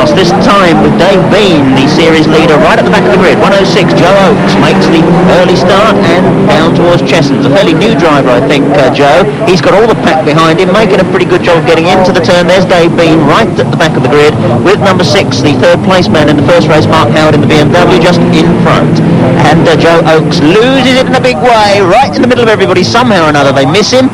fast this time with Dave Bean, the series leader, right at the back of the grid. 106, Joe Oates makes the early start and down towards Chessons. A fairly new driver, I think, Joe. He's got all the pack behind him, making a pretty good job of getting into the turn. There's Dave Bean right at the back of the grid with number 6, the third place man in the first race, Mark Howard in the BMW, just in front. And Joe Oates loses it in a big way, right in the middle of everybody. Somehow or another they miss him,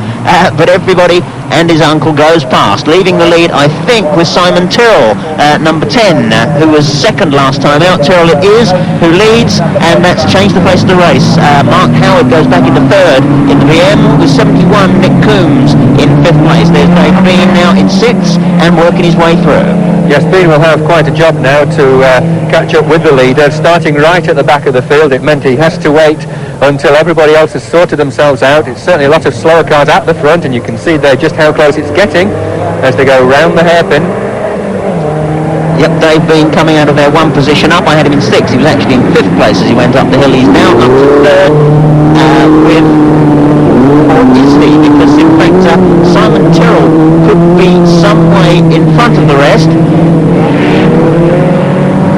but everybody and his uncle goes past, leaving the lead, I think, with Simon Tyrrell, number 10, who was second last time out. Tyrrell it is, who leads, and that's changed the face of the race. Mark Howard goes back into third in the VM with 71, Nick Coombs in 5th place. There's Dave Bean now in 6th and working his way through. Yes, Bean will have quite a job now to catch up with the leader, starting right at the back of the field. It meant he has to wait until everybody else has sorted themselves out. It's certainly a lot of slower cars at the front, and you can see there just how close it's getting as they go round the hairpin. Yep, Dave Bean coming out of there one position up. I had him in 6th. He was actually in 5th place as he went up the hill. He's now up to 3rd with... Or is he? Because in fact Simon Tyrrell could be some way in front of the rest.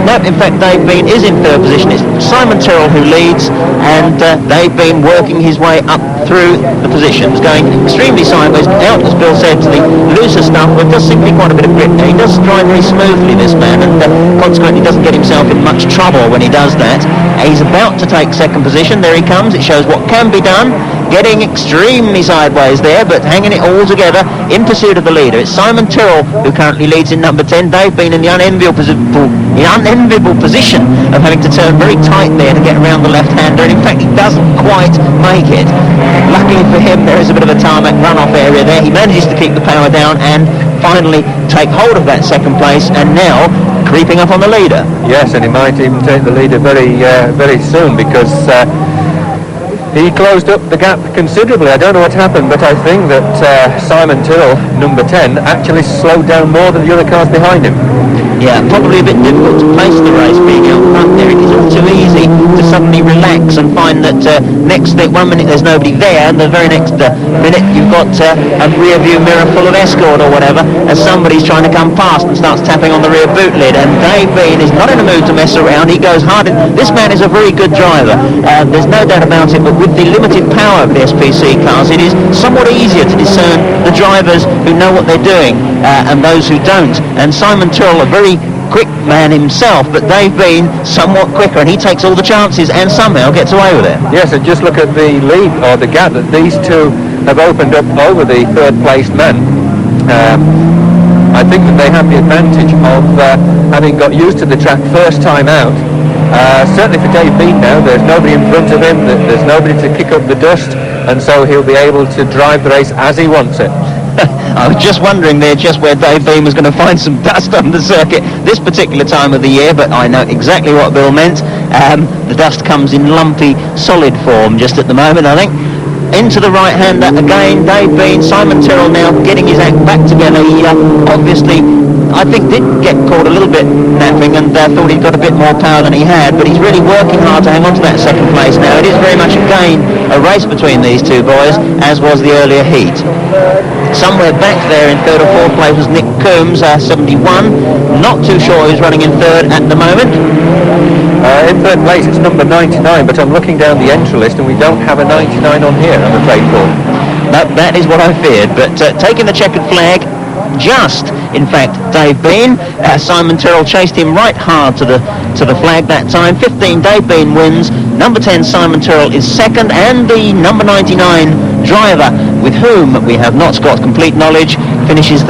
No, in fact Dave Bean is in 3rd position. It's Simon Tyrrell who leads, and Dave Bean working his way up through the positions, going extremely sideways, out, as Bill said, to the looser stuff, but does seem to be quite a bit of grip. Now, he does drive very smoothly, this man, and consequently doesn't get himself in much trouble when he does that. He's about to take 2nd position. There he comes. It shows what can be done. Getting extremely sideways there, but hanging it all together in pursuit of the leader. It's Simon Tyrrell who currently leads in number 10. Dave Bean in the unenviable position of having to turn very tight there to get around the left-hander, and in fact he doesn't quite make it. Luckily for him, there is a bit of a tarmac runoff area there. He manages to keep the power down and finally take hold of that 2nd place, and now creeping up on the leader. Yes, and he might even take the leader very soon, because he closed up the gap considerably. I don't know what happened, but I think that Simon Tyrrell, number 10, actually slowed down more than the other cars behind him. Yeah, probably a bit difficult to place the race being out front there. It is all too easy to suddenly relax and find that next thing, 1 minute there's nobody there, and the very next minute you've got a rear view mirror full of escort or whatever, as somebody's trying to come past and starts tapping on the rear boot lid. And Dave Bean is not in a mood to mess around. He goes hard. This man is a very good driver. There's no doubt about it, but with the limited power of the SPC cars, it is somewhat easier to discern the drivers who know what they're doing and those who don't. And Simon Tyrrell, a very quick man himself, but Dave Bean somewhat quicker, and he takes all the chances and somehow gets away with it. Yes, and just look at the lead, or the gap that these two have opened up over the 3rd placed man. I think that they have the advantage of having got used to the track first time out. Certainly for Dave Bean now, there's nobody in front of him, there's nobody to kick up the dust, and so he'll be able to drive the race as he wants it. I was just wondering there just where Dave Bean was going to find some dust on the circuit this particular time of the year, but I know exactly what Bill meant. The dust comes in lumpy, solid form just at the moment, I think. Into the right-hander again, Dave Bean. Simon Tyrrell now getting his act back together. He obviously, I think, did get caught a little bit napping and thought he'd got a bit more power than he had, but he's really working hard to hang on to that 2nd place now. It is very much again a race between these two boys, as was the earlier heat. Somewhere back there in 3rd or 4th place was Nick Coombs, 71. Not too sure who's running in 3rd at the moment. In 3rd place it's number 99, but I'm looking down the entry list and we don't have a 99 on here, I'm afraid, Paul. That is what I feared, but taking the checkered flag, just, in fact, Dave Bean. Simon Tyrrell chased him right hard to the flag that time. 15, Dave Bean wins. Number 10, Simon Tyrrell is 2nd, and the number 99 driver, with whom we have not got complete knowledge, finishes 3rd.